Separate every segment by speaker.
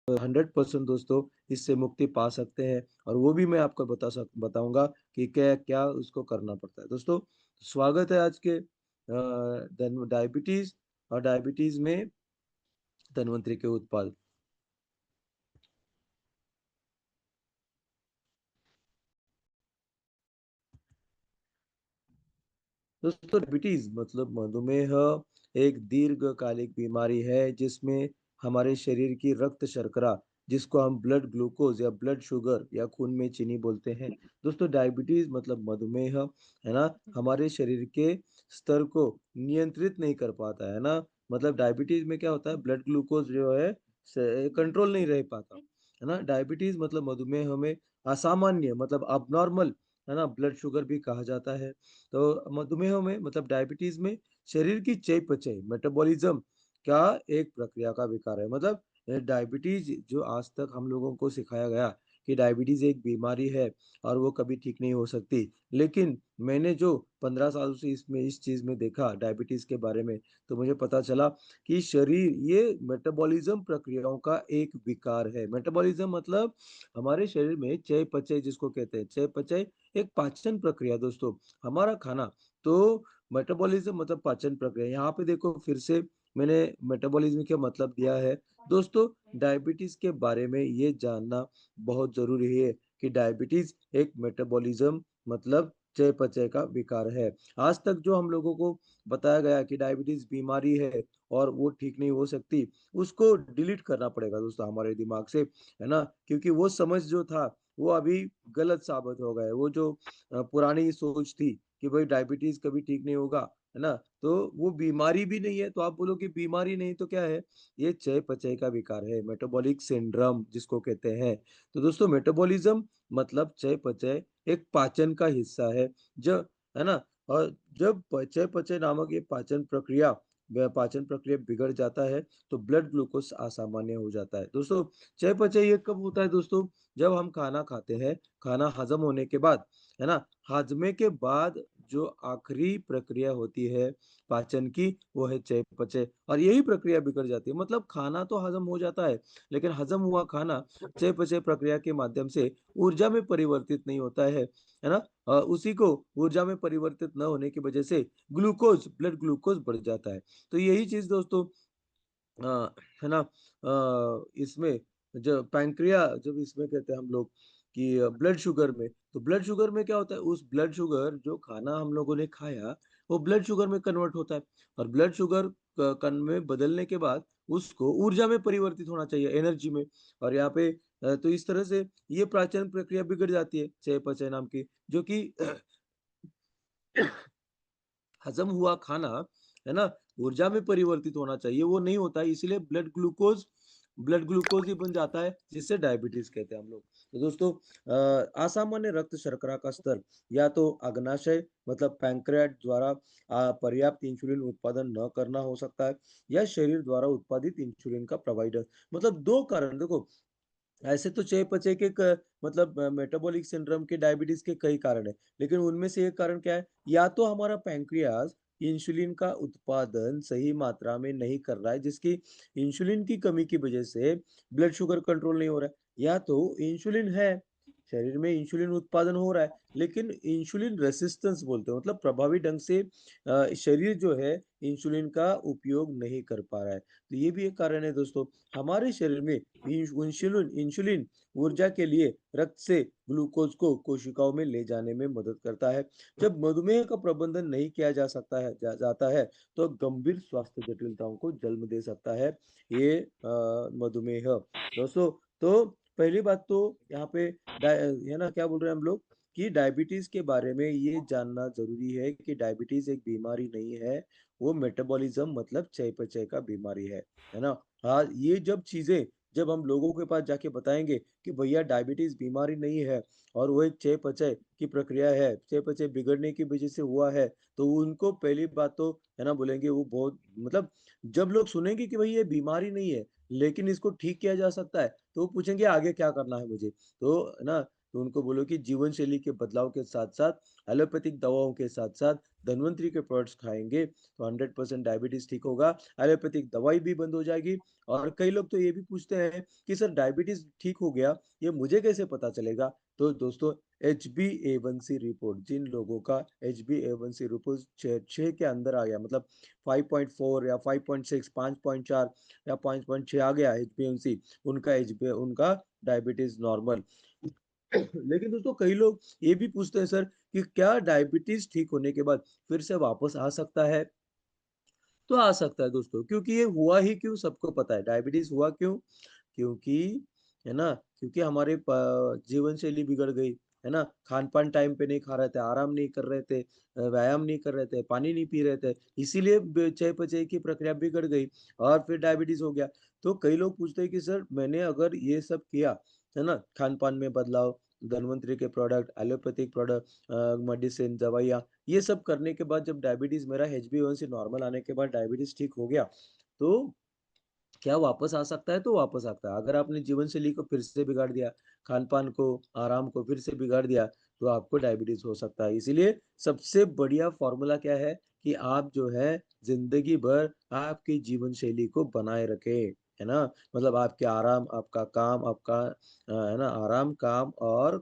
Speaker 1: 100% दोस्तों इससे मुक्ति पा सकते हैं, और वो भी मैं आपको बताऊंगा कि क्या क्या उसको करना पड़ता है। दोस्तों स्वागत है आज के डायबिटीज और डायबिटीज में धन्वंतरि के उत्पाद। दोस्तों डायबिटीज मतलब मधुमेह एक दीर्घकालिक बीमारी है जिसमें हमारे शरीर की रक्त शर्करा, जिसको हम ब्लड ग्लूकोज या ब्लड शुगर या खून में चीनी बोलते हैं। दोस्तों डायबिटीज मतलब मधुमेह है ना, हमारे शरीर के स्तर को नियंत्रित नहीं कर पाता है ना। मतलब डायबिटीज में क्या होता है, ब्लड ग्लूकोज जो है कंट्रोल नहीं रह पाता है ना। डायबिटीज मतलब मधुमेह में असामान्य मतलब अबनॉर्मल है ना ब्लड शुगर भी कहा जाता है। तो मधुमेह में मतलब डायबिटीज में शरीर की चयापचय मेटाबॉलिज्म का एक प्रक्रिया का विकार है। मतलब डायबिटीज जो आज तक हम लोगों को सिखाया गया कि डायबिटीज एक बीमारी है और वो कभी ठीक नहीं हो सकती, लेकिन मैंने जो 15 साल से इसमें इस चीज में देखा डायबिटीज के बारे में, तो मुझे पता चला कि शरीर ये मेटाबॉलिज्म प्रक्रियाओं का एक विकार है। मेटाबॉलिज्म मतलब हमारे शरीर में चयापचय जिसको कहते हैं, चयापचय एक पाचन प्रक्रिया दोस्तों, हमारा खाना। तो मेटाबॉलिज्म मतलब पाचन प्रक्रिया। यहाँ पे देखो फिर से मैंने मेटाबॉलिज्म का मतलब दिया है। दोस्तों डायबिटीज के बारे में ये जानना बहुत जरूरी है कि डायबिटीज एक मेटाबॉलिज्म मतलब चयापचय का विकार है। आज तक जो हम लोगों को बताया गया कि डायबिटीज बीमारी है और वो ठीक नहीं हो सकती, उसको डिलीट करना पड़ेगा दोस्तों हमारे दिमाग से, है ना। क्योंकि वो समझ जो था वो अभी गलत साबित हो गया है। वो जो पुरानी सोच थी कि भाई डायबिटीज कभी ठीक नहीं होगा, है ना, तो वो बीमारी भी नहीं है। तो आप बोलो कि बीमारी नहीं तो क्या है, ये चयापचय का विकार है, मेटाबॉलिक सिंड्रोम जिसको कहते हैं। तो दोस्तों मेटाबॉलिज्म मतलब चयापचय एक पाचन का हिस्सा है, जो है ना। और जब चयापचय नामक ये पाचन प्रक्रिया बिगड़ जाता है तो ब्लड ग्लूकोज असामान्य हो जाता है। दोस्तों चयापचय ये कब होता है दोस्तों, जब हम खाना खाते हैं, खाना हजम होने के बाद, है ना, हाजमे के बाद जो आखिरी प्रक्रिया होती है पाचन की, वो है चयापचय। और यही प्रक्रिया बिगड़ जाती है। मतलब खाना तो हजम हो जाता है, लेकिन हजम हुआ खाना चयापचय प्रक्रिया के माध्यम से ऊर्जा में परिवर्तित नहीं होता है ना। उसी को ऊर्जा में परिवर्तित न होने की वजह से ग्लूकोज ब्लड ग्लूकोज बढ़ जाता है। तो यही चीज दोस्तों है ना, इसमें जब पैंक्रिया जब इसमें कहते हैं हम लोग कि ब्लड शुगर में, तो ब्लड शुगर में क्या होता है, उस ब्लड शुगर जो खाना हम लोगों ने खाया वो ब्लड शुगर में कन्वर्ट होता है। और ब्लड शुगर कण में बदलने के बाद उसको ऊर्जा में परिवर्तित होना चाहिए, एनर्जी में। और यहाँ पे तो इस तरह से ये पाचन प्रक्रिया बिगड़ जाती है चयापचय नाम की, जो कि हजम हुआ खाना, है ना, ऊर्जा में परिवर्तित होना चाहिए, वो नहीं होता है। इसीलिए ब्लड ग्लूकोज ही बन जाता है, जिससे डायबिटीज कहते हैं हम लोग। तो दोस्तों असामान्य रक्त शर्करा का स्तर या तो अग्नाशय मतलब पैंक्रियाट द्वारा पर्याप्त इंसुलिन उत्पादन न करना हो सकता है, या शरीर द्वारा उत्पादित इंसुलिन का प्रोवाइडर। मतलब दो कारण देखो, ऐसे तो चयापचय के मतलब मेटाबॉलिक सिंड्रोम के डायबिटीज के कई कारण है, लेकिन उनमें से एक कारण क्या है, या तो हमारा पैंक्रियाज इंसुलिन का उत्पादन सही मात्रा में नहीं कर रहा है, जिसकी इंसुलिन की कमी की वजह से ब्लड शुगर कंट्रोल नहीं हो रहा है, या तो इंसुलिन है, शरीर में इंसुलिन उत्पादन हो रहा है, लेकिन इंसुलिन रेसिस्टेंस बोलते हैं, मतलब प्रभावी ढंग से शरीर जो है इंसुलिन का उपयोग नहीं कर पा रहा है। तो ये भी एक कारण है दोस्तों। हमारे शरीर में इंसुलिन इंसुलिन ऊर्जा के लिए रक्त से ग्लूकोज को कोशिकाओं में ले जाने में मदद करता है। जब मधुमेह का प्रबंधन नहीं किया जा सकता है जाता है तो गंभीर स्वास्थ्य जटिलताओं को जन्म दे सकता है ये मधुमेह दोस्तों। तो पहली बात तो यहाँ पे है ना, क्या बोल रहे हैं हम लोग कि डायबिटीज के बारे में ये जानना जरूरी है कि डायबिटीज एक बीमारी नहीं है, वो मेटाबॉलिज्म मतलब चयापचय का बीमारी है ना। हाँ, ये जब हम लोगों के पास जाके बताएंगे कि भैया डायबिटीज बीमारी नहीं है और वो एक चयापचय की प्रक्रिया है, चयापचय बिगड़ने की वजह से हुआ है, तो उनको पहली बात तो है ना बोलेंगे वो बहुत मतलब, जब लोग सुनेंगे कि भाई ये बीमारी नहीं है लेकिन इसको ठीक किया जा सकता है, तो वो पूछेंगे आगे क्या करना है मुझे। तो है ना, तो उनको बोलो कि जीवन शैली के बदलाव के साथ साथ एलोपैथिक दवाओं के साथ साथ धन्वंतरी के प्रोडक्ट्स खाएंगे तो 100% डायबिटीज ठीक होगा, एलोपैथिक दवाई भी बंद हो जाएगी। और कई लोग तो ये भी पूछते हैं कि सर डायबिटीज ठीक हो गया, ये मुझे कैसे पता चलेगा? तो दोस्तों HbA1c रिपोर्ट, जिन लोगों का HbA1c रिपोर्ट 6 के अंदर आ गया, मतलब 5.4 या 5.6, 5.4 या 5.6 आ गया HbA1c, उनका डायबिटीज नॉर्मल। लेकिन दोस्तों कई लोग ये भी पूछते हैं सर कि क्या डायबिटीज ठीक होने के बाद फिर से वापस आ सकता है? तो आ सकता है दोस्तों, क्योंकि ये हुआ ही क्यों सबको पता है, डायबिटीज हुआ क्यों? क्योंकि, है ना, क्योंकि हमारे जीवन शैली बिगड़ गई, है ना, खान पान टाइम पे नहीं खा रहे थे, आराम नहीं कर रहे थे, व्यायाम नहीं कर रहे थे, पानी नहीं पी रहे थे, इसीलिए चयापचय की प्रक्रिया बिगड़ गई और फिर डायबिटीज हो गया। तो कई लोग पूछते हैं कि सर मैंने अगर ये सब किया, है ना, खान पान में बदलाव, धन्वंतरी के प्रोडक्ट, एलोपैथिक प्रोडक्ट, मेडिसिन, दवाइयाँ, ये सब करने के बाद जब डायबिटीज मेरा HbA1c नॉर्मल आने के बाद डायबिटीज ठीक हो गया, तो क्या वापस आ सकता है? तो वापस आता है। अगर आपने जीवन शैली को फिर से बिगाड़ दिया, खान-पान को, आराम को फिर से बिगाड़ दिया, तो आपको डायबिटीज़ हो सकता है। इसीलिए सबसे बढ़िया फ़ॉर्मूला क्या है कि आप जो है ज़िंदगी भर आपकी जीवन शैली को बनाए रखें, है ना? मतलब आपके आराम, आपका काम, आपका है ना, आराम, काम और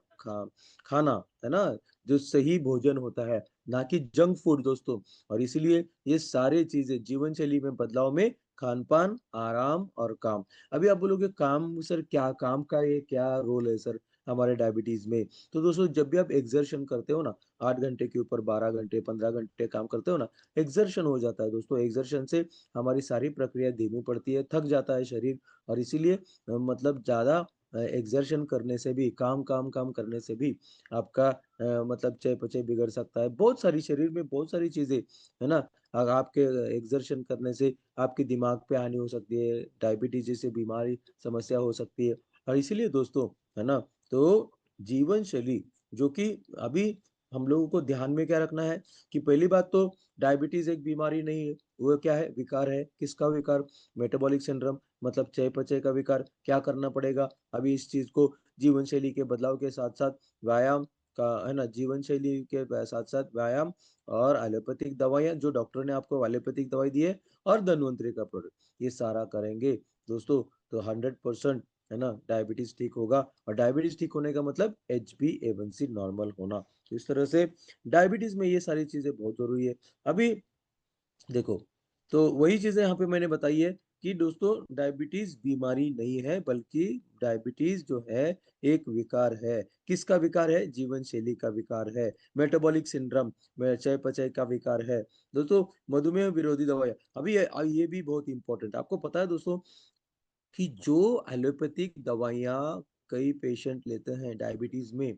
Speaker 1: खाना, है ना? जो सही भोजन होता है, ना कि जंक फूड दोस्तों। और इसीलिए ये सारी चीज़ें जीवन शैली में बदलाव में खान-पान, आराम और काम। अभी आप बोलोगे काम सर, क्या काम का ये क्या रोल है सर हमारे डायबिटीज़ में? तो दोस्तों जब भी आप एक्सर्शन करते हो ना, 8 घंटे के ऊपर 12 घंटे, 15 घंटे काम करते हो ना, एक्सर्शन हो जाता है दोस्तों। एक्सर्शन से हमारी सारी प्रक्रिया धीमी पड़ती है, थक जाता है शरीर। और इसीलिए मतलब ज़्यादा एक्सर्शन करने से भी, काम करने से भी आपका मतलब चयापचय बिगड़ सकता है। बहुत सारी शरीर में बहुत सारी चीज़ें, है ना? आपके एक्सर्शन करने से आपके दिमाग पे हानि हो सकती है, डायबिटीज जैसी बीमारी समस्या हो सकती है। और इसीलिए दोस्तों, है ना, तो जीवन शैली जो कि अभी हम लोगों को ध्यान में क्या रखना है कि पहली बात तो डायबिटीज एक बीमारी नहीं है, वो क्या है? विकार है। किसका विकार? मेटाबॉलिक सिंड्रोम, मतलब चयापचय का विकार। क्या करना पड़ेगा? अभी इस चीज को जीवन शैली के बदलाव के साथ साथ व्यायाम का, है ना, जीवन शैली के साथ साथ व्यायाम और एलोपैथिक दवाइयाँ जो डॉक्टर ने आपको एलोपैथिक दवाई दी है और धन्वंतरी का प्रोडक्ट, ये सारा करेंगे दोस्तों, तो 100% है ना डायबिटीज ठीक होगा। और डायबिटीज ठीक होने का मतलब HbA1c नॉर्मल होना। तो इस तरह से डायबिटीज में ये सारी चीजें बहुत जरूरी है। अभी देखो, तो वही चीजें यहाँ पे मैंने बताई है कि दोस्तों डायबिटीज बीमारी नहीं है, बल्कि डायबिटीज जो है एक विकार है। किसका विकार है? जीवन शैली का विकार है। मेटाबॉलिक सिंड्रोम में चयापचय का विकार है। दोस्तों मधुमेह विरोधी दवाइयाँ, अभी ये भी बहुत इंपॉर्टेंट, आपको पता है दोस्तों कि जो एलोपैथिक दवाइयाँ कई पेशेंट लेते हैं डायबिटीज में,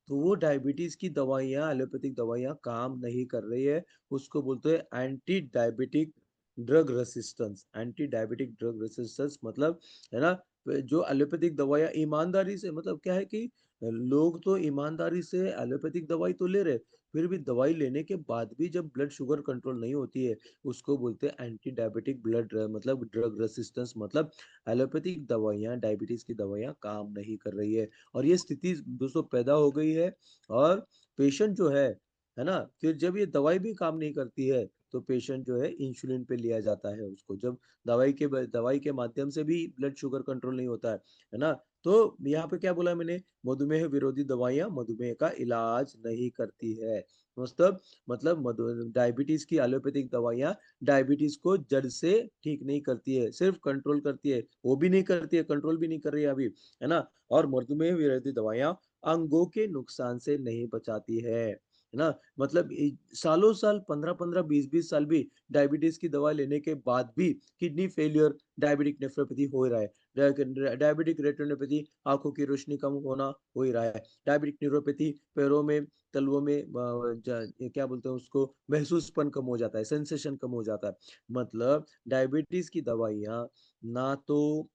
Speaker 1: तो वो डायबिटीज की दवाइयाँ, एलोपैथिक दवाइयाँ काम नहीं कर रही है। उसको बोलते हैं anti diabetic drug resistance. Anti diabetic drug resistance मतलब, है ना, जो एलोपैथिक दवाइयाँ ईमानदारी से, मतलब क्या है कि लोग तो ईमानदारी से एलोपैथिक दवाई तो ले रहे, फिर भी दवाई लेने के बाद भी जब ब्लड शुगर कंट्रोल नहीं होती है, उसको बोलते हैं एंटी डायबिटिक ब्लड मतलब ड्रग रेसिस्टेंस। मतलब एलोपैथिक दवाइयाँ, डायबिटीज की दवाइयाँ काम नहीं कर रही है। और ये स्थिति दोस्तों पैदा हो गई है। और पेशेंट जो है ना, फिर जब ये दवाई भी काम नहीं करती है, तो पेशेंट जो है इंसुलिन पे लिया जाता है उसको, जब दवाई के माध्यम से भी ब्लड शुगर कंट्रोल नहीं होता है ना। तो यहाँ पे क्या बोला मैंने? मधुमेह विरोधी दवाइयाँ मधुमेह का इलाज नहीं करती है। मतलब डायबिटीज की एलोपैथिक दवाइयाँ डायबिटीज को जड़ से ठीक नहीं करती है, सिर्फ कंट्रोल करती है। वो भी नहीं करती है, कंट्रोल भी नहीं कर रही है अभी, है ना। और मधुमेह विरोधी दवाइयाँ अंगों के नुकसान से नहीं बचाती है ना। मतलब सालों साल, 15-15, 20-20 साल भी डायबिटीज की दवा लेने के बाद भी किडनी फेलियर, डायबिटिक नेफ्रोपैथी हो रहा है। डायबिटिक रेटिनोपैथी, आंखों की रोशनी कम होना हो ही रहा है। डायबिटिक न्यूरोपैथी, पैरों में, तलवों में ये क्या बोलते हैं उसको, महसूसपन कम हो जाता है, सेंसेशन कम हो जाता है। मतलब डायबिटीज की दवाइयाँ ना तो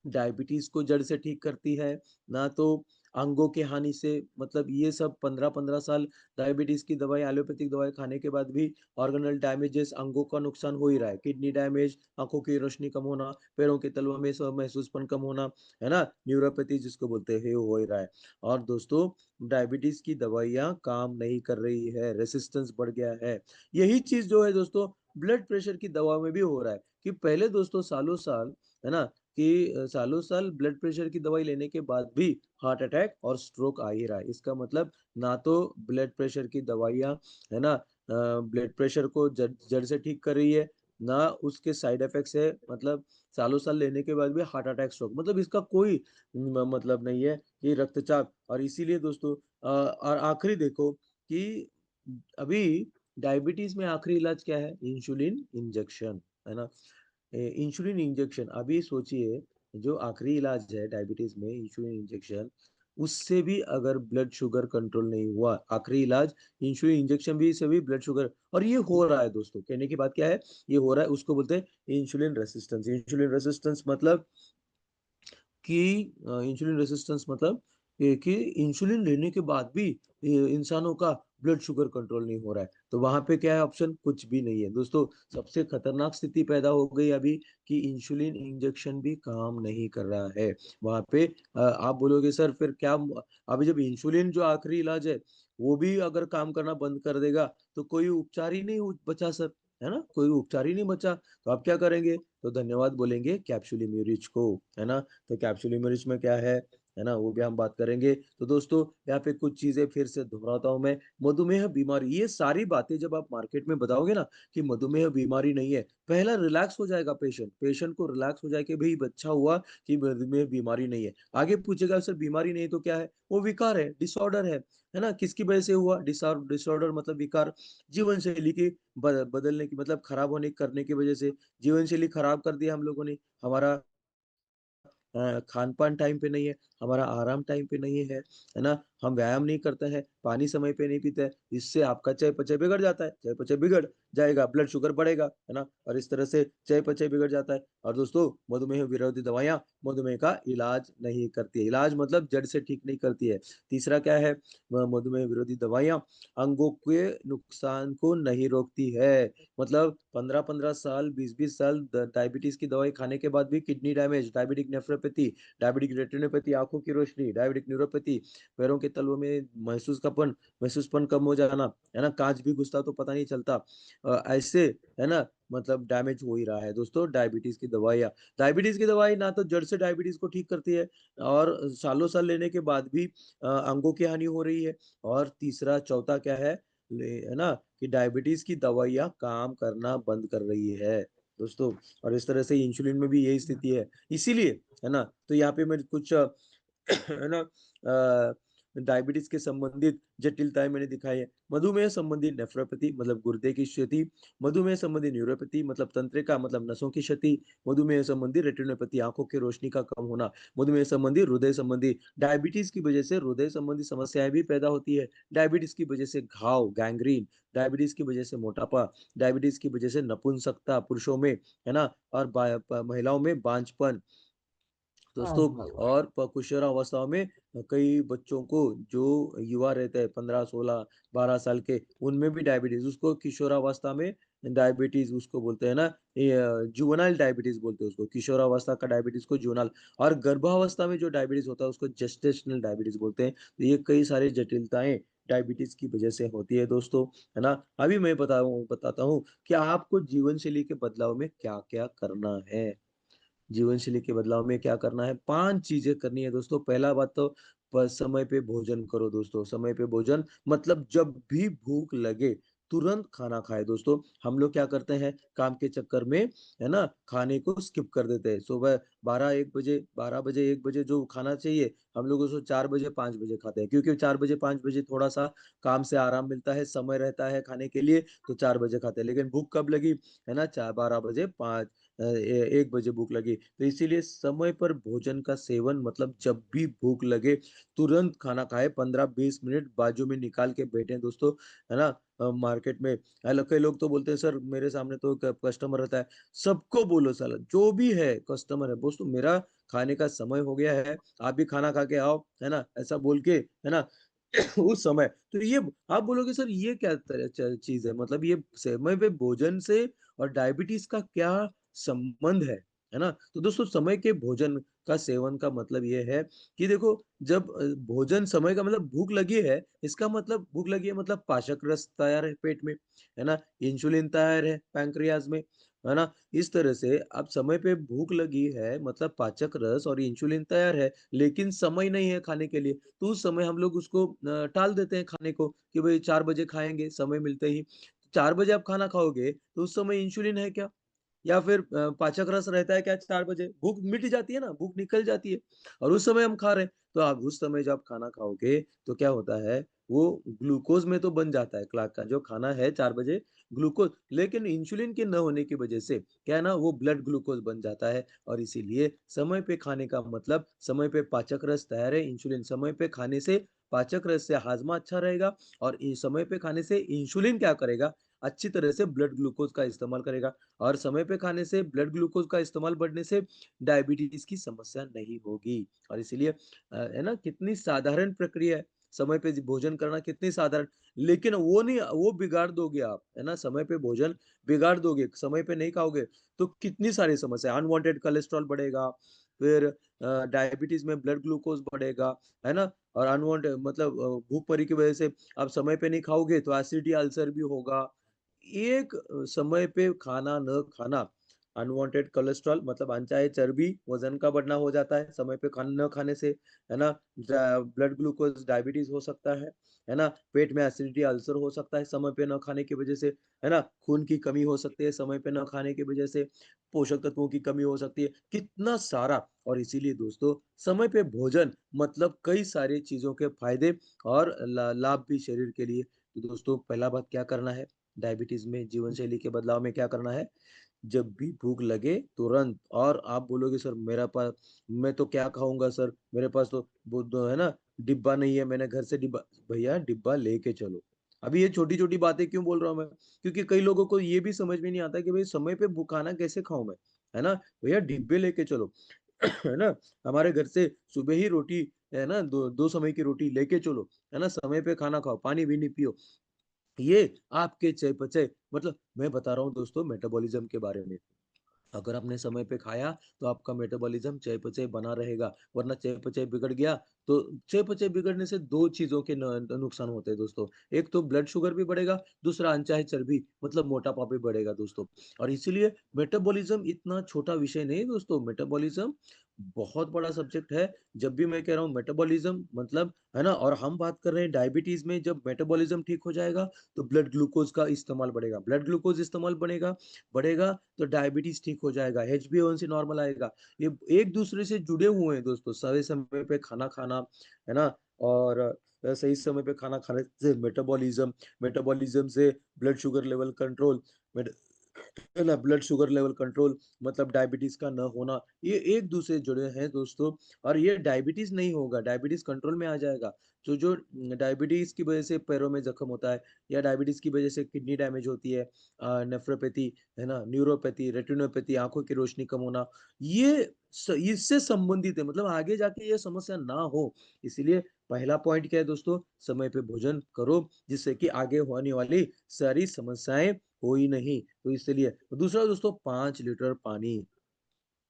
Speaker 1: डायबिटीज को जड़ से ठीक करती है, ना तो अंगों की हानि से, मतलब ये सब 15-15 साल डायबिटीज की दवाई, एलोपैथिक दवाई खाने के बाद भी ऑर्गेनल डैमेजेस, अंगों का नुकसान हो ही रहा है। किडनी डैमेज, आंखों की रोशनी कम होना, पैरों के तलवों में सब महसूसपन कम होना, है ना, न्यूरोपैथी जिसको बोलते हैं, हो ही रहा है। और दोस्तों, डायबिटीज की दवाइयाँ काम नहीं कर रही है, रेसिस्टेंस बढ़ गया है। यही चीज जो है दोस्तों, ब्लड प्रेशर की दवा में भी हो रहा है, कि पहले दोस्तों सालों साल, है ना, कि सालों साल ब्लड प्रेशर की दवाई लेने के बाद भी हार्ट अटैक और स्ट्रोक आ ही रहा है। इसका मतलब ना तो ब्लड प्रेशर की दवाइयाँ, है ना, ब्लड प्रेशर को जड़ जड़ से ठीक कर रही है, ना उसके साइड इफेक्ट्स है, मतलब सालों साल लेने के बाद भी हार्ट अटैक, स्ट्रोक, मतलब इसका कोई मतलब नहीं है, कि रक्तचाप। और इसीलिए दोस्तों, और आखिरी देखो कि अभी डायबिटीज में आखिरी इलाज क्या है? इंसुलिन इंजेक्शन, है ना। इंसुलिन इंजेक्शन, अभी सोचिए, जो आखिरी इलाज है डायबिटीज में, इंसुलिन इंजेक्शन, उससे भी अगर ब्लड शुगर कंट्रोल नहीं हुआ, आखिरी इलाज इंसुलिन इंजेक्शन भी से भी ब्लड शुगर, और ये हो रहा है दोस्तों, कहने की बात क्या है, ये हो रहा है, उसको बोलते हैं इंसुलिन रेसिस्टेंस। इंसुलिन रेसिस्टेंस मतलब कि इंसुलिन रेजिस्टेंस मतलब ये कि इंसुलिन लेने के बाद भी इंसानों का ब्लड शुगर कंट्रोल नहीं हो रहा है। तो वहां पे क्या है ऑप्शन? कुछ भी नहीं है दोस्तों। सबसे खतरनाक स्थिति पैदा हो गई अभी, कि इंसुलिन इंजेक्शन भी काम नहीं कर रहा है वहां पे। आप बोलोगे सर फिर क्या, अभी जब इंसुलिन जो आखिरी इलाज है वो भी अगर काम करना बंद कर देगा, तो कोई उपचार ही नहीं बचा सर, है ना, कोई उपचार ही नहीं बचा। तो आप क्या करेंगे? तो धन्यवाद बोलेंगे कैप्सूलिन को, है ना। तो कैप्सूलिन में क्या है ना, वो भी हम बात करेंगे। तो दोस्तों, यहाँ पे कुछ चीजें फिर से दोहराता हूँ मैं। मधुमेह बीमारी, ये सारी बातें जब आप मार्केट में बताओगे ना कि मधुमेह बीमारी नहीं है, पहला रिलैक्स हो जाएगा पेशेंट, पेशेंट को रिलैक्स हो जाए कि भाई अच्छा हुआ कि मधुमेह बीमारी नहीं है। आगे पूछेगा सर बीमारी नहीं तो क्या है? वो विकार है, डिसऑर्डर है ना। किसकी वजह से हुआ डिसऑर्डर? मतलब विकार, जीवन शैली की बदलने की, मतलब खराब होने करने की वजह से। जीवन शैली खराब कर दिया हम लोगों ने, हमारा खान पान टाइम पे नहीं है, हमारा आराम टाइम पे नहीं है ना, हम व्यायाम नहीं करते हैं, पानी समय पे नहीं पीते हैं, इससे आपका चयापचय बिगड़ जाता है, चयापचय बिगड़ जाएगा, ब्लड शुगर बढ़ेगा, है ना, और इस तरह से चयापचय बिगड़ जाता है। और दोस्तों, मधुमेह विरोधी दवाइयाँ मधुमेह का इलाज नहीं करती है, इलाज मतलब जड़ से ठीक नहीं करती है। तीसरा क्या है? मधुमेह विरोधी दवाइयाँ अंगों के नुकसान को नहीं रोकती है। मतलब 15-15 साल, 20-20 साल डायबिटीज की दवाई खाने के बाद भी kidney damage, diabetic nephropathy, diabetic retinopathy, आंखों की रोशनी, डायबिटिक न्यूरोपैथी, पैरों के तलवों में महसूसपन कम हो जाना, है ना, कांच भी घुसता तो पता नहीं चलता, ऐसे, है ना, मतलब डैमेज हो ही रहा है दोस्तों डायबिटीज की दवाइयाँ। डायबिटीज की दवाई ना तो जड़ से डायबिटीज को ठीक करती है, और सालों साल लेने के बाद भी अंगों की हानि हो रही है। और तीसरा चौथा क्या है ना, कि डायबिटीज की दवाइयाँ काम करना बंद कर रही है दोस्तों। और इस तरह से इंसुलिन में भी यही स्थिति है। इसीलिए, है ना, तो यहाँ पे मैं कुछ है ना, डायबिटीज के संबंधित जटिलताएं मैंने दिखाई है। मधुमेह संबंधी नेफ्रोपैथी मतलब गुर्दे की क्षति, मधुमेह संबंधी न्यूरोपैथी मतलब तंत्रिका मतलब नसों की क्षति, मधुमेह संबंधी रेटिनोपैथी आंखों की रोशनी का कम होना, मधुमेह संबंधी हृदय संबंधी, डायबिटीज की वजह से हृदय संबंधी समस्याएं भी पैदा होती है। डायबिटीज की वजह से घाव, गैंग्रीन, डायबिटीज की वजह से मोटापा, डायबिटीज की वजह से नपुंसकता पुरुषों में, है ना, और महिलाओं में बांझपन
Speaker 2: हाँ
Speaker 1: दोस्तों।
Speaker 2: हाँ।
Speaker 1: और किशोरावस्था में कई बच्चों को, जो युवा रहते हैं 15-16-12 साल के, उनमें भी डायबिटीज, उसको किशोरावस्था में डायबिटीज उसको बोलते हैं ना, ये जुवेनाइल डायबिटीज बोलते हैं उसको, किशोरावस्था का डायबिटीज को जुवेनाइल। और गर्भावस्था में जो डायबिटीज होता है उसको जेस्टेशनल डायबिटीज बोलते हैं। तो ये कई सारी जटिलताएं डायबिटीज की वजह से होती है दोस्तों, है ना। अभी मैं बताता हूँ कि आपको जीवन शैली के बदलाव में क्या क्या करना है। जीवन शैली के बदलाव में क्या करना है? 5 चीजें करनी है दोस्तों। पहला बात तो समय पे भोजन करो दोस्तों। समय पे भोजन मतलब जब भी भूख लगे तुरंत खाना खाए दोस्तों। हम लोग क्या करते हैं काम के चक्कर में, है ना, खाने को स्किप कर देते हैं। सुबह 12-1 बजे, 12 बजे 1 बजे जो खाना चाहिए, हम लोग उसको 4 बजे 5 बजे खाते हैं, क्योंकि 4 बजे 5 बजे थोड़ा सा काम से आराम मिलता है, समय रहता है खाने के लिए, तो 4 बजे खाते हैं। लेकिन भूख कब लगी, है ना, 4 12 बजे 5 1 बजे भूख लगी। तो इसीलिए समय पर भोजन का सेवन मतलब जब भी भूख लगे तुरंत खाना खाएँ, 15-20 मिनट बाजू में निकाल के बैठें दोस्तों, है ना? मार्केट में कई लोग तो बोलते हैं सर मेरे सामने तो क कस्टमर रहता है। सबको बोलो साला जो भी है कस्टमर है, दोस्तों मेरा खाने का समय हो गया है, आप भी खाना खा के आओ, है ना? ऐसा बोल के, है ना? उस समय तो ये आप बोलोगे सर ये क्या तरह चीज़ है? मतलब ये समय पे भोजन से और डायबिटीज़ का क्या संबंध है ना? तो दोस्तों समय के भोजन का सेवन का मतलब ये है कि देखो जब भोजन समय का मतलब भूख लगी है, इसका मतलब भूख लगी है मतलब पाचक रस तैयार है पेट में, है ना? इंसुलिन तैयार है पैंक्रियाज़ में, है ना? इस तरह से अब समय पे भूख लगी है मतलब पाचक रस और इंसुलिन तैयार है, लेकिन समय नहीं है खाने के लिए। तो उस समय हम लोग उसको टाल देते हैं खाने को कि भई 4 बजे खाएँगे समय मिलते ही। 4 बजे आप खाना खाओगे तो उस समय इंसुलिन है क्या? या फिर पाचक रस रहता है क्या 4 बजे? भूख मिट जाती है ना, भूख निकल जाती है और उस समय हम खा रहे हैं। तो आप उस समय जब खाना खाओगे तो क्या होता है, वो ग्लूकोज़ में तो बन जाता है क्लाक का जो खाना है 4 बजे ग्लूकोज़ लेकिन इंसुलिन के न होने की वजह से क्या है ना, वो ब्लड ग्लूकोज़ बन जाता है और इसीलिए समय पे खाने का मतलब समय पे पाचक रस तैयार है, इंसुलिन समय पे खाने से पाचक रस से हाज़मा अच्छा रहेगा और समय पे खाने से इंसुलिन क्या करेगा, अच्छी तरह से ब्लड ग्लूकोज़ का इस्तेमाल करेगा और समय पे खाने से ब्लड ग्लूकोज़ का इस्तेमाल बढ़ने से डायबिटीज़ की समस्या नहीं होगी और इसीलिए है ना कितनी साधारण प्रक्रिया है, समय पे भोजन करना कितनी साधारण लेकिन वो नहीं वो बिगाड़ दोगे आप, है ना? समय पे भोजन बिगाड़ दोगे, समय पे नहीं खाओगे, तो कितनी सारी समस्या अनवांटेड कोलेस्ट्रॉल बढ़ेगा, फिर डायबिटीज़ में ब्लड ग्लूकोज़ बढ़ेगा, है ना? और अनवांटेड मतलब भूख-परी की वजह से आप समय पे नहीं खाओगे तो एसिडिटी, अल्सर भी होगा। एक समय पे खाना न खाना, अनवांटेड कोलेस्ट्रॉल मतलब अनचाहे चर्बी, वज़न का बढ़ना हो जाता है, समय पे खाना न खाने से, है ना? ब्लड ग्लूकोज़ डायबिटीज़ हो सकता है ना? पेट में एसिडिटी, अल्सर हो सकता है समय पे न खाने की वज़ह से, है ना? खून की कमी हो सकती है समय पे न खाने की वज़ह से, पोषक तत्वों की कमी हो सकती है, कितना सारा और इसीलिए दोस्तों समय पे भोजन मतलब कई सारी चीज़ों के फ़ायदे और ला लाभ भी शरीर के लिए। तो दोस्तों पहला बात क्या करना है? डायबिटीज़ में जीवन शैली के बदलाव में क्या करना है? जब भी भूख लगे तुरंत और आप बोलोगे सर मेरा पास मैं तो क्या खाऊँगा सर, मेरे पास तो वो दो है ना डिब्बा नहीं है, मैंने घर से डिब्बा भैया डिब्बा लेके चलो। अभी ये छोटी-छोटी बातें क्यों बोल रहा हूँ मैं? क्योंकि कई लोगों को ये भी समझ में नहीं आता कि भाई समय पे खाना कैसे खाऊँ मैं? है ना? भैया डिब्बे लेके चलो। है ना? हमारे घर से सुबह ही रोटी है ना, 2 समय की रोटी लेके चलो, है ना? समय पे खाना खाओ, पानी-वानी पियो। ये आपके चयापचय मतलब मैं बता रहा हूँ दोस्तों मेटाबॉलिज्म के बारे में। अगर आपने समय पे खाया तो आपका मेटाबॉलिज्म चयापचय बना रहेगा, वरना चयापचय बिगड़ गया तो चयापचय बिगड़ने से 2 चीज़ों के नुकसान होते हैं दोस्तों। एक तो ब्लड शुगर भी बढ़ेगा, दूसरा अनचाहे चर्बी मतलब मोटापा भी बढ़ेगा दोस्तों। और इसीलिए मेटाबॉलिज्म इतना छोटा विषय नहीं है दोस्तों, मेटाबॉलिज्म बहुत बड़ा सब्जेक्ट है। जब भी मैं कह रहा हूँ मेटाबॉलिज्म मतलब है ना और हम बात कर रहे हैं डायबिटीज़ में जब मेटाबॉलिज्म ठीक हो जाएगा, तो ब्लड ग्लूकोज़ का इस्तेमाल बढ़ेगा। ब्लड ग्लूकोज़ इस्तेमाल बढ़ेगा तो डायबिटीज़ ठीक हो जाएगा, एचबीएवन.सी नॉर्मल आएगा। ये एक दूसरे से जुड़े हुए हैं दोस्तों, सही समय पे खाना खाना, है ना? और सही समय पे खाना खाने से मेटाबॉलिज़्म से ब्लड शुगर लेवल कंट्रोल, मेट है ना? ब्लड शुगर लेवल कंट्रोल मतलब डायबिटीज़ का ना होना, ये एक दूसरे से जुड़े हैं दोस्तों और ये डायबिटीज़ नहीं होगा, डायबिटीज़ कंट्रोल में आ जाएगा। तो जो डायबिटीज़ की वजह से पैरों में ज़ख्म होता है या डायबिटीज़ की वजह से किडनी डैमेज होती है नेफ्रोपैथी, है ना? न्यूरोपैथी, रेटिनोपैथी, आँखों की रोशनी कम होना, ये इससे संबंधित है मतलब आगे जाके ये समस्या ना हो, इसीलिए पहला पॉइंट क्या है दोस्तों? समय पे भोजन करो, जिससे कि आगे होने वाली सारी समस्याएँ हो ही नहीं। तो इसलिए दूसरा दोस्तों 5 लीटर पानी।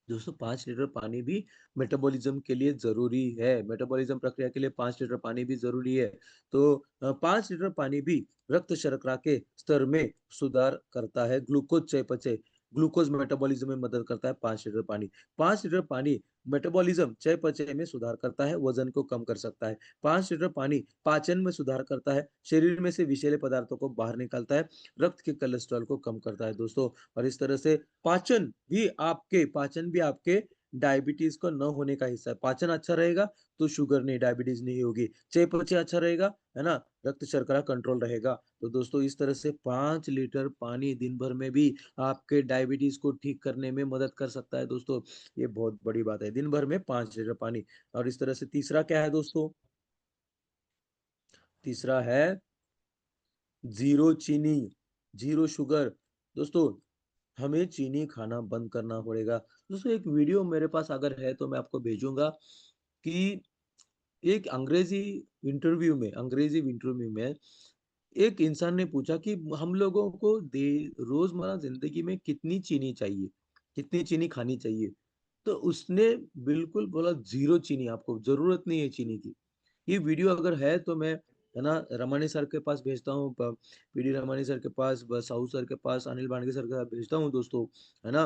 Speaker 1: दोस्तों 5 लीटर पानी भी मेटाबॉलिज्म के लिए ज़रूरी है। मेटाबॉलिज्म प्रक्रिया के लिए 5 लीटर पानी भी ज़रूरी है। तो 5 लीटर पानी भी रक्त शर्करा के स्तर में सुधार करता है। ग्लूकोज़ चयापचय ग्लूकोज़ मेटाबॉलिज्म में मदद करता है 5 लीटर पानी। 5 लीटर पानी मेटाबॉलिज्म चयापचय में सुधार करता है, वज़न को कम कर सकता है। 5 लीटर पानी पाचन में सुधार करता है, शरीर में से विषैले पदार्थों को बाहर निकालता है, रक्त के कोलेस्ट्रॉल को कम करता है दोस्तों। और इस तरह से पाचन भी आपके डायबिटीज को न होने का हिस्सा है। पाचन अच्छा रहेगा तो शुगर नहीं, डायबिटीज नहीं होगी। चयापचय अच्छा रहेगा, है ना, रक्त शर्करा कंट्रोल रहेगा। तो दोस्तों इस तरह से 5 लीटर पानी दिन भर में भी आपके डायबिटीज को ठीक करने में मदद कर सकता है दोस्तों। ये बहुत बड़ी बात है, दिन भर में 5 लीटर पानी। और इस तरह से तीसरा क्या है दोस्तों? तीसरा है जीरो चीनी, जीरो शुगर। दोस्तों हमें चीनी खाना बंद करना पड़ेगा। दोस्तों एक वीडियो मेरे पास अगर है तो मैं आपको भेजूंगा कि एक अंग्रेजी इंटरव्यू में एक इंसान ने पूछा कि हम लोगों को दे रोजमर्रा जिंदगी में कितनी चीनी चाहिए, कितनी चीनी खानी चाहिए। तो उसने बिल्कुल बोला जीरो चीनी, आपको जरूरत नहीं है चीनी की। ये वीडियो अगर है तो मैं, है ना, रमानी सर के पास भेजता हूँ, पीडी रमानी सर के पास, साहू सर के पास, अनिल बांडगे सर के पास भेजता हूँ दोस्तों, है ना।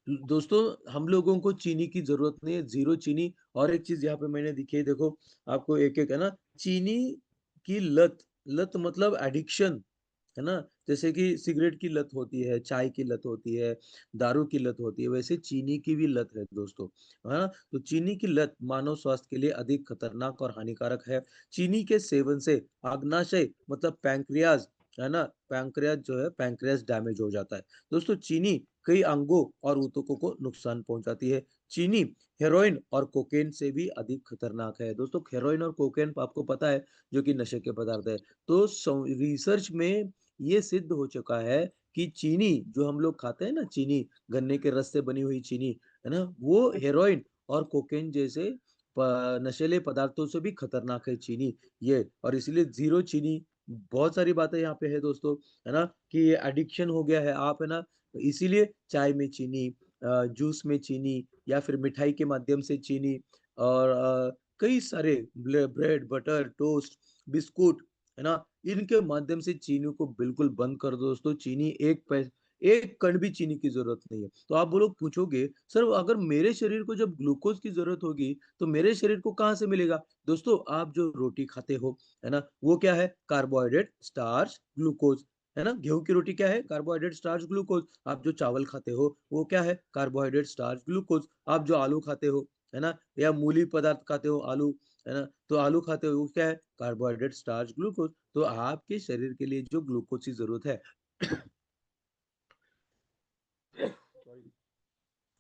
Speaker 1: दोस्तों हम लोगों को चीनी की जरूरत नहीं है, जीरो चीनी। और एक चीज यहाँ पे मैंने दिखी है, देखो आपको एक एक, है ना, चीनी की लत, लत मतलब एडिक्शन, है ना। जैसे कि सिगरेट की लत होती है, चाय की लत होती है, दारू की लत होती है, वैसे चीनी की भी लत है दोस्तों, है ना। तो चीनी की लत मानव स्वास्थ्य के लिए अधिक खतरनाक और हानिकारक है। चीनी के सेवन से अग्नाशय मतलब पैंक्रियाज, है ना, पैंक्रियाज जो है, पैंक्रियाज डैमेज हो जाता है। दोस्तों चीनी कई अंगों और ऊतकों को नुकसान पहुंचाती है। चीनी हेरोइन और कोकेन से भी अधिक खतरनाक है। दोस्तों हेरोइन और कोकेन आपको पता है, जो कि नशे के पदार्थ है। तो रिसर्च में ये सिद्ध हो चुका है कि चीनी जो हम लोग खाते हैं ना, चीनी, गन्ने के रस से बनी हुई चीनी, है ना, वो हेरोइन और कोकेन जैसे नशीले पदार्थों से भी खतरनाक है चीनी। ये और इसलिए जीरो चीनी। बहुत सारी बातें यहाँ पे है दोस्तों, है ना, कि ये एडिक्शन हो गया है, आप, है ना, इसीलिए चाय में चीनी, जूस में चीनी, या फिर मिठाई के माध्यम से चीनी, और कई सारे ब्रेड, बटर, टोस्ट, बिस्कुट, है ना, इनके माध्यम से चीनी को बिल्कुल बंद कर दो दोस्तों। चीनी एक कण भी चीनी की जरूरत नहीं है। तो आप लोग पूछोगे सर अगर मेरे शरीर को जब ग्लूकोज की जरूरत होगी तो मेरे शरीर को कहाँ से मिलेगा? दोस्तों आप जो रोटी खाते हो, है ना, वो क्या है? कार्बोहाइड्रेट, स्टार्च, ग्लूकोज, है ना। गेहूं की रोटी क्या है? Carbohydrate, starch, glucose. आप जो चावल खाते हो वो क्या है? Carbohydrate, starch, glucose. आप जो आलू खाते हो, है ना, या मूली पदार्थ खाते हो, आलू, है ना, तो आलू खाते हो वो क्या है? Carbohydrate, starch, glucose. तो आपके शरीर के लिए जो ग्लूकोज की जरूरत है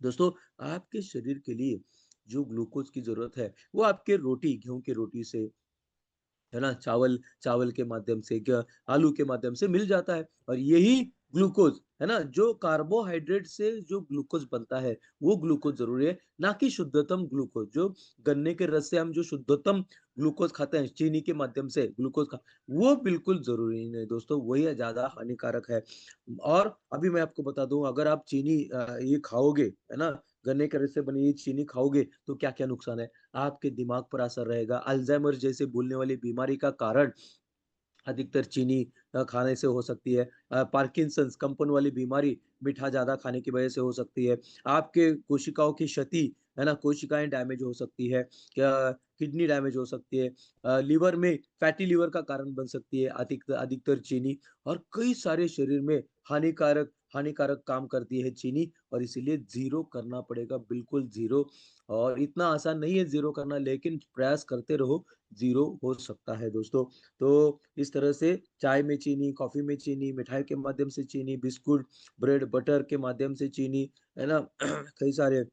Speaker 1: दोस्तों, आपके शरीर के लिए जो ग्लूकोज की जरूरत है वो आपके रोटी, गेहूं की रोटी से, है ना, चावल चावल के माध्यम से, क्या, आलू के माध्यम से मिल जाता है। और यही ग्लूकोज, है ना, जो कार्बोहाइड्रेट से जो ग्लूकोज बनता है वो ग्लूकोज जरूरी है, ना कि शुद्धतम ग्लूकोज जो गन्ने के रस से हम जो शुद्धतम ग्लूकोज खाते हैं चीनी के माध्यम से ग्लूकोज का, वो बिल्कुल जरूरी नहीं दोस्तों, वही ज्यादा हानिकारक है। और अभी मैं आपको बता दूं, अगर आप चीनी ये खाओगे, है ना, गन्ने के रस से बनी ये चीनी खाओगे तो क्या क्या नुकसान है? आपके दिमाग पर असर रहेगा, अल्जाइमर जैसे भूलने वाली बीमारी का कारण अधिकतर चीनी खाने से हो सकती है। पार्किंसंस, कंपन वाली बीमारी मीठा ज्यादा खाने की वजह से हो सकती है। आपके कोशिकाओं की क्षति, है ना, कोशिकाएं डैमेज हो सकती है, क्या, किडनी डैमेज हो सकती है, लीवर में फैटी लीवर का कारण बन सकती है अधिकतर अधिकतर चीनी। और कई सारे शरीर में हानिकारक हानिकारक काम करती है चीनी। और इसीलिए जीरो करना पड़ेगा, बिल्कुल जीरो। और इतना आसान नहीं है जीरो करना, लेकिन प्रयास करते रहो, जीरो हो सकता है दोस्तों। तो इस तरह से चाय में चीनी, कॉफी में चीनी, मिठाई के माध्यम से चीनी, बिस्कुट, ब्रेड, बटर के माध्यम से चीनी, है ना, कई सारे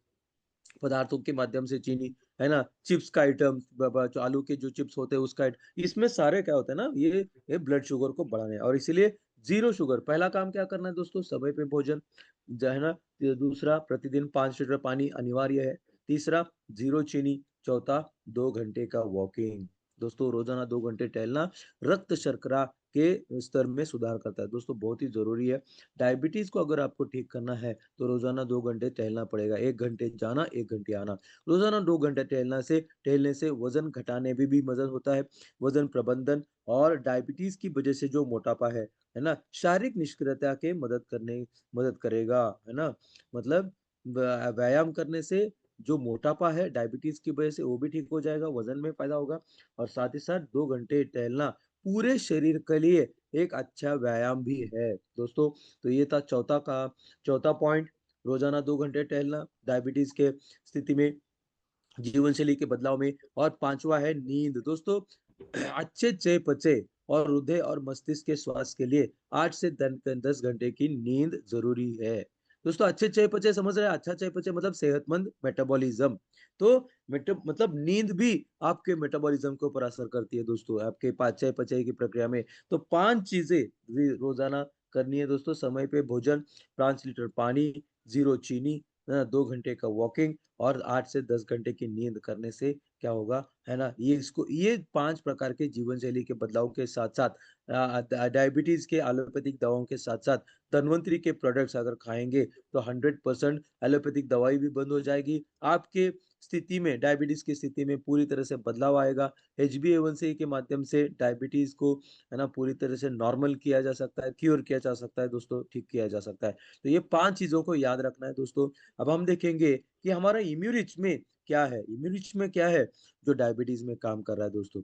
Speaker 1: पदार्थों के माध्यम से चीनी, है ना, चिप्स का आइटम, जो आलू के जो चिप्स होते हैं उसका इसमें सारे क्या होता है ना, ये ब्लड शुगर को बढ़ाने हैं। और इसीलिए जीरो शुगर पहला काम क्या करना है दोस्तों? समय पे भोजन, जो है ना। दूसरा, प्रतिदिन 5 लीटर पानी अनिवार्य है। तीसरा, जीरो चीनी। चौथा, 2 घंटे का वॉकिंग। दोस्तों रोजाना 2 घंटे टहलना रक्त शर्करा के स्तर में सुधार करता है दोस्तों, बहुत ही जरूरी है। डायबिटीज को अगर आपको ठीक करना है तो रोजाना 2 घंटे टहलना पड़ेगा, 1 घंटे जाना, 1 घंटे आना। रोजाना 2 घंटे टहलने से वजन घटाने में भी मदद होता है। वजन प्रबंधन और डायबिटीज की वजह से जो मोटापा है ना, शारीरिक निष्क्रियता के मदद करेगा, है ना। मतलब व्यायाम करने से जो मोटापा है डायबिटीज की वजह से वो भी ठीक हो जाएगा, वजन में फायदा होगा। और साथ ही साथ 2 घंटे टहलना पूरे शरीर के लिए एक अच्छा व्यायाम भी है दोस्तों। तो ये था चौथा पॉइंट। रोजाना 2 घंटे टहलना डायबिटीज के स्थिति में, जीवन शैली के बदलाव में। और पांचवा है नींद दोस्तों। अच्छे चयापचय और हृदय और मस्तिष्क के स्वास्थ्य के लिए 8 से 10 घंटे की नींद जरूरी है। दोस्तों अच्छे चयापचय समझ रहे हैं, अच्छा चयापचय मतलब सेहतमंद मेटाबॉलिज्म। तो मतलब नींद भी आपके मेटाबॉलिज्म के ऊपर असर करती है दोस्तों, आपके चयापचय की प्रक्रिया में। तो 5 चीजें रोजाना करनी है दोस्तों। समय पे भोजन, 5 लीटर पानी, जीरो चीनी, 2 घंटे का वॉकिंग और 8 से 10 घंटे की नींद करने से क्या होगा, है ना। ये 5 प्रकार के जीवन शैली के बदलाव के साथ साथ डायबिटीज के एलोपैथिक दवाओं के साथ साथ धन्वंतरी के प्रोडक्ट्स अगर खाएंगे तो 100% एलोपैथिक दवाई भी बंद हो जाएगी। आपके स्थिति में, डायबिटीज की स्थिति में पूरी तरह से बदलाव आएगा। HbA1c के माध्यम से डायबिटीज को, है ना, पूरी तरह से नॉर्मल किया जा सकता है, क्योर किया जा सकता है दोस्तों, ठीक किया जा सकता है। तो ये 5 चीजों को याद रखना है दोस्तों। अब हम देखेंगे कि हमारा इम्यूनिच में क्या है, इम्यूनिच में क्या है जो डायबिटीज में काम कर रहा है दोस्तों।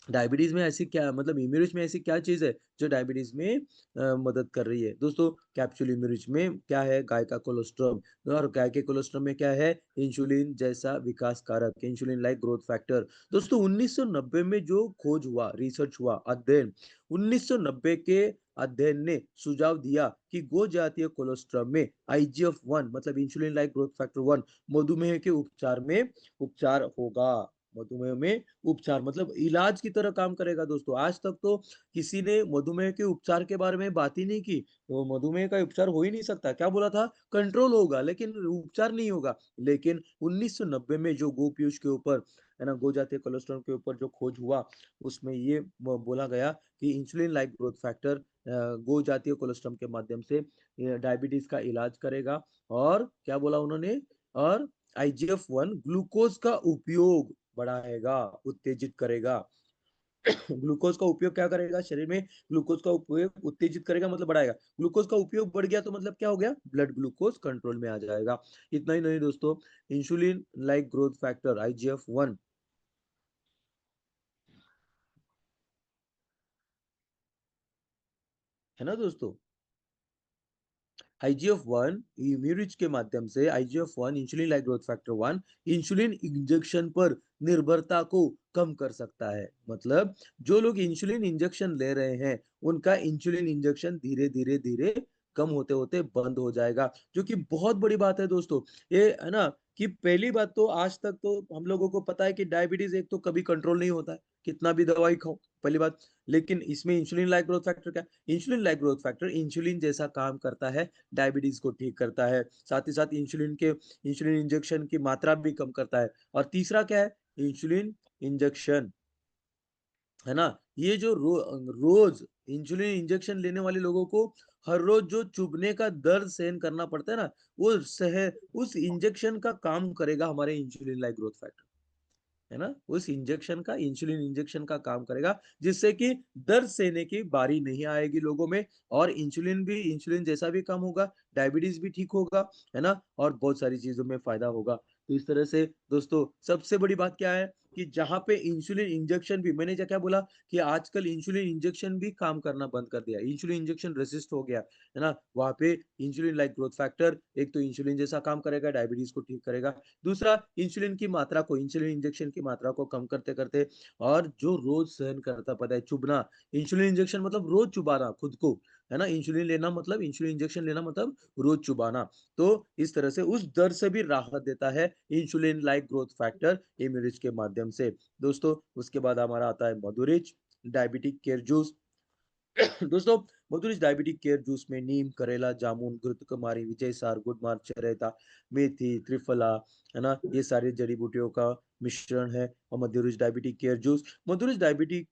Speaker 1: डायबिटीज में ऐसी क्या, मतलब इम्यूनिच में ऐसी क्या चीज है जो डायबिटीज में मदद कर रही है दोस्तों। कैप्सूल इम्यूनिच में क्या है, गाय का कोलेस्ट्रॉल। और गाय के कोलेस्ट्रॉल में क्या है, इंसुलिन जैसा विकास कारक, इंसुलिन लाइक ग्रोथ फैक्टर। दोस्तों 1990 में जो खोज हुआ, रिसर्च हुआ, अध्ययन, 1990 के अध्ययन ने सुझाव दिया कि गो जातीय कोलेस्ट्रॉल में IGF-1 मतलब इंसुलिन लाइक ग्रोथ फैक्टर 1 मधुमेह के उपचार में उपचार होगा। मधुमेह में उपचार मतलब इलाज की तरह काम करेगा दोस्तों। आज तक तो किसी ने मधुमेह के उपचार के बारे में बात ही नहीं की। तो मधुमेह का उपचार हो ही नहीं सकता, क्या बोला था, कंट्रोल होगा लेकिन उपचार नहीं होगा। लेकिन 1990 में जो गोपीयूष के ऊपर, है ना, गो जातीय कोलेस्ट्रॉल के ऊपर जो खोज हुआ, उसमें ये बोला गया कि इंसुलिन लाइक ग्रोथ फैक्टर गो जातीय कोलेस्ट्रॉल के माध्यम से डायबिटीज का इलाज करेगा। और क्या बोला उन्होंने, और IGF-1 ग्लूकोज का उपयोग बढ़ाएगा, उत्तेजित करेगा। ग्लूकोज का उपयोग क्या करेगा शरीर में, ग्लूकोज का उपयोग उत्तेजित करेगा मतलब बढ़ाएगा। ग्लूकोज का उपयोग बढ़ गया तो मतलब क्या हो गया, ब्लड ग्लूकोज कंट्रोल में आ जाएगा। इतना ही नहीं दोस्तों, insulin like growth factor IGF-1, है ना दोस्तों। IGF-1 इम्यूनिच के माध्यम से, IGF-1 insulin like growth factor 1 insulin injection पर निर्भरता को कम कर सकता है। मतलब जो लोग इंसुलिन इंजेक्शन ले रहे हैं उनका इंसुलिन इंजेक्शन धीरे धीरे धीरे कम होते होते बंद हो जाएगा, जो कि बहुत बड़ी बात है दोस्तों। ये है ना, कि पहली बात तो आज तक तो हम लोगों को पता है कि डायबिटीज एक तो कभी कंट्रोल नहीं होता है, कितना भी दवाई खाओ, पहली बात। लेकिन इसमें इंसुलिन लाइक ग्रोथ फैक्टर क्या, insulin like growth factor insulin जैसा काम करता है, डायबिटीज को ठीक करता है। साथ ही साथ इंसुलिन इंजेक्शन की मात्रा भी कम करता है। और तीसरा क्या है, इंसुलिन इंजेक्शन, है ना, ये जो रोज इंसुलिन इंजेक्शन लेने वाले लोगों को हर रोज जो चुभने का दर्द सहन करना पड़ता है ना, वो सह उस इंजेक्शन का काम करेगा हमारे इंसुलिन लाइक ग्रोथ फैक्टर, है ना। उस इंजेक्शन का, इंसुलिन इंजेक्शन का काम करेगा, जिससे कि दर्द सहने की बारी नहीं आएगी लोगों में। और इंसुलिन जैसा भी काम होगा, डायबिटीज भी ठीक होगा, है ना, और बहुत सारी चीजों में फायदा होगा। तो इस तरह से दोस्तों सबसे बड़ी बात क्या है कि जहां पे इंसुलिन इंजेक्शन भी, मैंने क्या बोला कि आजकल इंसुलिन इंजेक्शन भी काम करना बंद कर दिया, इंसुलिन इंजेक्शन रेसिस्ट हो गया, है ना। वहां पे इंसुलिन लाइक ग्रोथ फैक्टर एक तो इंसुलिन जैसा काम करेगा, डायबिटीज को ठीक करेगा। दूसरा, इंसुलिन की मात्रा को, इंसुलिन इंजेक्शन की मात्रा को कम करते करते, और जो रोज सहन करता पता है चुभना, इंसुलिन इंजेक्शन मतलब रोज चुबाना खुद को, है ना। इंसुलिन लेना मतलब, इंसुलिन इंजेक्शन लेना मतलब रोज चुबाना। तो इस तरह से उस दर्द से भी राहत देता है इंसुलिन लाइक ग्रोथ फैक्टर इम्यूनिज के माध्यम से दोस्तों। उसके बाद हमारा आता है मधुरिच डायबिटिक केयर जूस। दोस्तों मधुरिच डायबिटिक केयर जूस में नीम, करेला, जामुन, घृतकुमारी, विजय सार, गुड़मार, चरेता, मेथी, त्रिफला, है ना, ये सारी जड़ी बूटियों का मिश्रण है। और Madhurich diabetic care juice, Madhurich diabetic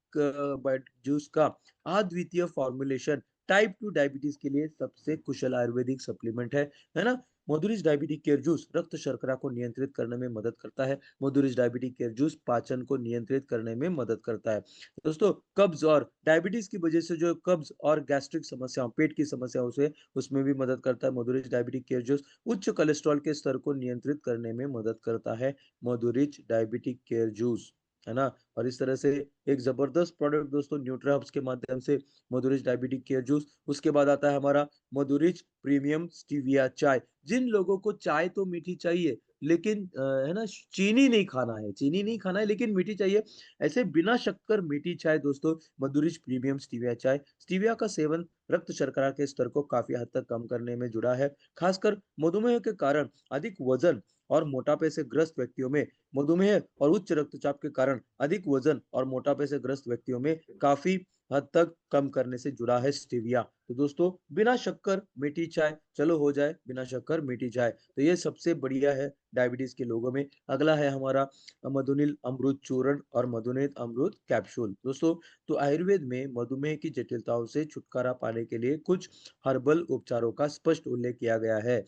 Speaker 1: juice का अद्वितीय फॉर्मुलेशन टाइप 2 डायबिटीज के लिए सबसे कुशल आयुर्वेदिक सप्लीमेंट है ना। मधुरिच डायबिटिक केयर जूस रक्त शर्करा को नियंत्रित करने में मदद करता है। मधुरिच डायबिटिक केयर जूस पाचन को नियंत्रित करने में मदद करता है दोस्तों। कब्ज और डायबिटीज की वजह से जो कब्ज और गैस्ट्रिक समस्याओं, पेट की समस्याओं से, उसमें भी मदद करता है मधुरिच डायबिटिक केयर जूस। उच्च कोलेस्ट्रॉल के स्तर को नियंत्रित करने में मदद करता है मधुरिच डायबिटिक केयर जूस, है ना? और इस तरह से एक ज़बरदस्त प्रोडक्ट दोस्तों न्यूट्राहब्स के माध्यम से मधुरिच डायबिटिक केयर जूस, उसके बाद आता है हमारा मधुरिच प्रीमियम स्टीविया चाय। जिन लोगों को चाय तो मीठी चाहिए, लेकिन है ना, चीनी नहीं खाना है, चीनी नहीं खाना है लेकिन मीठी चाहिए, ऐसे बिना शक्कर मीठी चाय दोस्तों मधुरिच प्रीमियम स्टीविया चाय। स्टीविया का सेवन रक्त शर्करा के स्तर को काफ़ी हद तक कम करने में जुड़ा है, खासकर मधुमेह के कारण अधिक वज़न और मोटापे से ग्रस्त व्यक्तियों में। मधुमेह और उच्च रक्तचाप के कारण अधिक वजन और मोटापे से ग्रस्त व्यक्तियों में काफी हद तक कम करने से जुड़ा है स्टीविया। तो दोस्तों बिना शक्कर मीठी चाय, चलो हो जाए बिना शक्कर मीठी चाय, तो ये सबसे बढ़िया है डायबिटीज के लोगों में। अगला है हमारा मधुनिल अमृत चूर्ण और मधुनिल अमृत कैप्सूल। दोस्तों तो आयुर्वेद में मधुमेह की जटिलताओं से छुटकारा पाने के लिए कुछ हर्बल उपचारों का स्पष्ट उल्लेख किया गया है।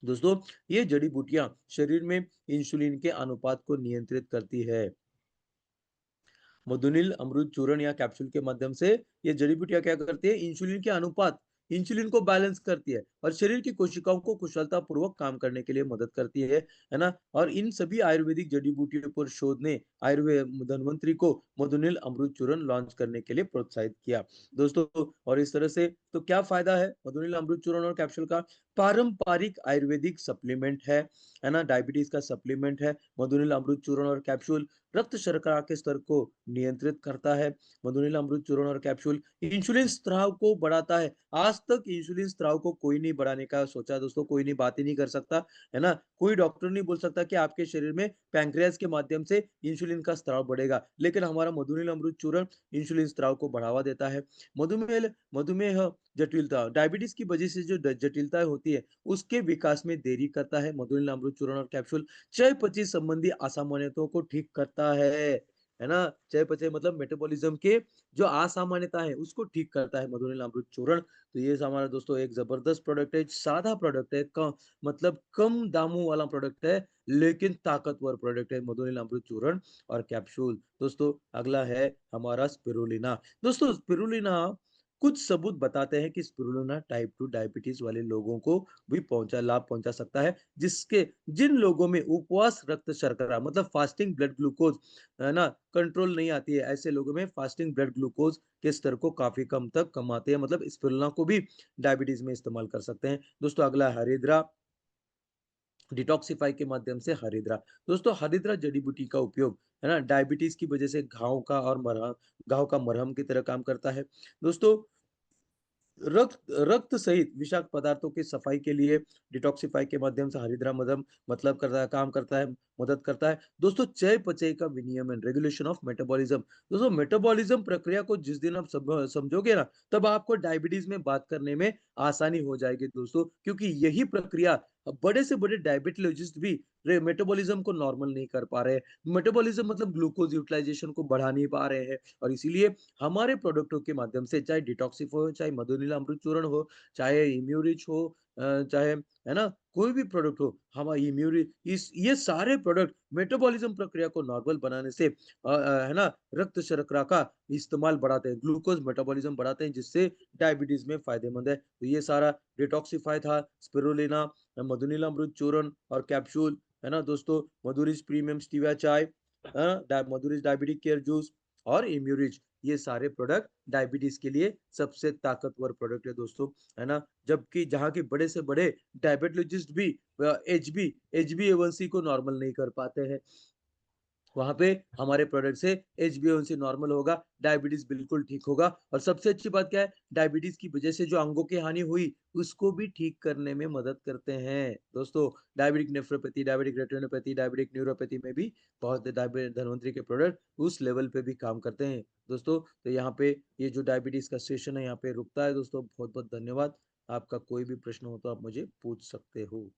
Speaker 1: दोस्तों ये जड़ी बूटियां शरीर में इंसुलिन के अनुपात को नियंत्रित करती है। मधुनिल अमृत चूर्ण या कैप्सूल के माध्यम से ये जड़ी बूटियां क्या करती है, इंसुलिन के अनुपात, इंसुलिन को बैलेंस करती है और शरीर की कोशिकाओं को कुशलता पूर्वक काम करने के लिए मदद करती है ना? और इन सभी आयुर्वेदिक जड़ी बूटियों पर शोध ने आयुर्वेद धन्वंतरी को मधुनिल अमृत चूर्ण लॉन्च करने के लिए प्रोत्साहित किया दोस्तों। और इस तरह से तो क्या फायदा है मधुनिल अमृत चूर्ण और कैप्सूल का? पारंपरिक आयुर्वेदिक सप्लीमेंट है ना, डायबिटीज का सप्लीमेंट है मधुनिल अमृत चूर्ण और कैप्सूल। रक्त शर्करा के स्तर को नियंत्रित करता है मधुनिल अमृत चूर्ण और कैप्सूल। इंसुलिन स्त्राव को बढ़ाता है। आज तक इंसुलिन स्त्राव को कोई नहीं बढ़ाने का सोचा दोस्तों, कोई नहीं, बात ही नहीं कर सकता, है ना? कोई डॉक्टर नहीं बोल सकता कि आपके शरीर में पैंक्रियाज के माध्यम से इंसुलिन का स्त्राव बढ़ेगा, लेकिन हमारा मधुनिल अमृत चूर्ण इंसुलिन स्त्राव को बढ़ावा देता है। मधुमेह मधुमेह जटिलता, डायबिटीज की वजह से जो जटिलताएं होती है उसके विकास में देरी करता है मधुनिल अमृत चूर्ण और कैप्सूल। चयापचय संबंधी असामान्यताओं को ठीक करता है ना? चयापचय मतलब मेटाबॉलिज्म के जो असामान्यता है उसको ठीक करता है मधुनिल अमृत चूर्ण। तो ये हमारा दोस्तों एक जबरदस्त प्रोडक्ट है, सादा प्रोडक्ट है, मतलब कम दामों वाला प्रोडक्ट है, लेकिन ताकतवर प्रोडक्ट है मधुनिल अमृत चूर्ण और कैप्सूल। दोस्तों अगला है हमारा स्पिरुलिना। दोस्तों स्पिरुलिना, कुछ सबूत बताते हैं कि स्पिरुलिना टाइप 2 डायबिटीज वाले लोगों को भी लाभ पहुंचा सकता है, जिसके जिन लोगों में उपवास रक्त शर्करा मतलब फास्टिंग ब्लड ग्लूकोज, है ना, कंट्रोल नहीं आती है, ऐसे लोगों में फास्टिंग ब्लड ग्लूकोज के स्तर को काफी कम तक कम आते हैं, मतलब स्पिरुलिना को भी डायबिटीज में इस्तेमाल कर सकते हैं। दोस्तों अगला है हरिद्रा, डिटॉक्सिफाई के माध्यम से हरिद्रा। दोस्तों हरिद्रा जड़ी बूटी का उपयोग, है ना, डायबिटीज की वजह से घाव का मरहम की तरह काम करता है। दोस्तों रक्त रक्त सहित विषाक्त पदार्थों की सफाई के लिए डिटॉक्सिफाई के माध्यम से हरिद्रा मदम मतलब करता है, काम करता है, मदद करता है। दोस्तों चयापचय का विनियमन, रेगुलेशन ऑफ मेटाबॉलिज्म। दोस्तों मेटाबॉलिज्म प्रक्रिया को जिस दिन आप समझोगे ना, तब आपको डायबिटीज में बात करने में आसानी हो जाएगी दोस्तों, क्योंकि यही प्रक्रिया बड़े से बड़े डायबिटोलॉजिस्ट भी मेटाबॉलिज्म को नॉर्मल नहीं कर पा रहे हैं। मेटाबॉलिज्म मतलब ग्लूकोज यूटिलाइजेशन को बढ़ा नहीं पा रहे हैं, और इसीलिए हमारे प्रोडक्टों के माध्यम से, चाहे डिटॉक्सिफ हो, चाहे मधुनिल अमृत चूर्ण हो, चाहे इम्यूरिच हो, चाहे, है ना, कोई भी प्रोडक्ट हो, हमारा इम्यूरि इस ये सारे प्रोडक्ट मेटाबॉलिज्म प्रक्रिया को नॉर्मल बनाने से है ना, रक्त शर्करा का इस्तेमाल बढ़ाते हैं, ग्लूकोज मेटाबॉलिज्म बढ़ाते हैं, जिससे डायबिटीज में फायदेमंद है। तो ये सारा डिटॉक्सिफाई था, स्पिरुलिना, मधुनिल अमृत चूर्ण और कैप्सूल, है ना दोस्तों, मधुरिच प्रीमियम स्टीविया चाय, मधुरिच डायबिटिक केयर जूस और इम्यूरिच, ये सारे प्रोडक्ट डायबिटीज के लिए सबसे ताकतवर प्रोडक्ट है दोस्तों, है ना? जबकि जहाँ के बड़े से बड़े डायबिटोलॉजिस्ट भी एचबी एवन सी को नॉर्मल नहीं कर पाते हैं, वहाँ पे हमारे प्रोडक्ट से एचबीएवनसी नॉर्मल होगा, डायबिटीज बिल्कुल ठीक होगा। और सबसे अच्छी बात क्या है, डायबिटीज की वजह से जो अंगों की हानि हुई उसको भी ठीक करने में मदद करते हैं दोस्तों। Diabetic nephropathy, diabetic retinopathy, diabetic neuropathy में भी बहुत धन्वंतरी के प्रोडक्ट उस लेवल पे भी काम करते हैं दोस्तों। तो यहाँ पे ये जो डायबिटीज का सेशन है यहाँ पे रुकता है दोस्तों। बहुत बहुत धन्यवाद। आपका कोई भी प्रश्न हो तो आप मुझे पूछ सकते हो।